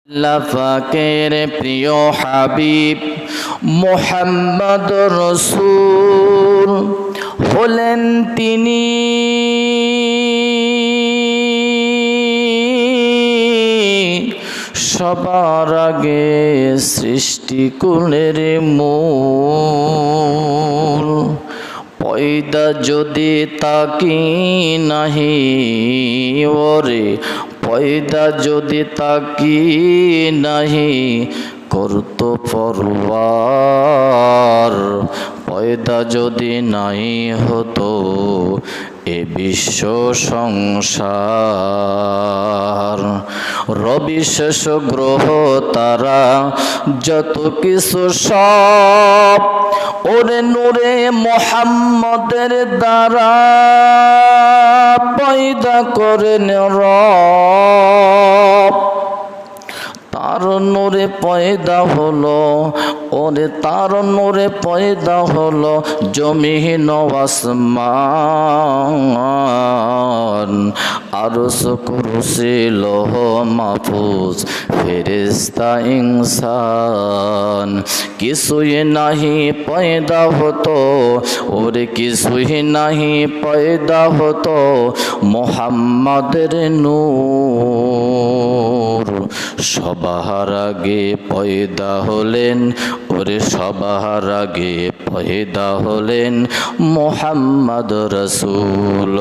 আল্লাহ পাকের প্রিয় হাবিব মুহাম্মদ রাসূল হলেন তিনি সবার আগে সৃষ্টিকুলের মূল। পয়দা যদি তাকি নাহি ওরে পয়দা যদি তাকি নাহি করতো পরওয়ার। পয়দা যদি নাই হতো এ বিশ্ব সংসার। রবি শেষ গ্রহ তারা যত কিছু সব ওরে নূরে মুহাম্মদের দ্বারা পয়দা করেন রব। তার নূরে পয়দা হলো ওরে তার নূরে পয়দা হলো জমিন আসমান। আরশ কুরসি লৌহ মাহফুজ ফেরেশতা ইনসান। কিছুই নাহি পয়দা হতো ওরে কিছুই নাহি পয়দা হতো মুহাম্মাদের নূর। সবার আগে পয়দা হলেন ওরে সবার আগে পয়দা হলেন মুহাম্মদ রাসূল।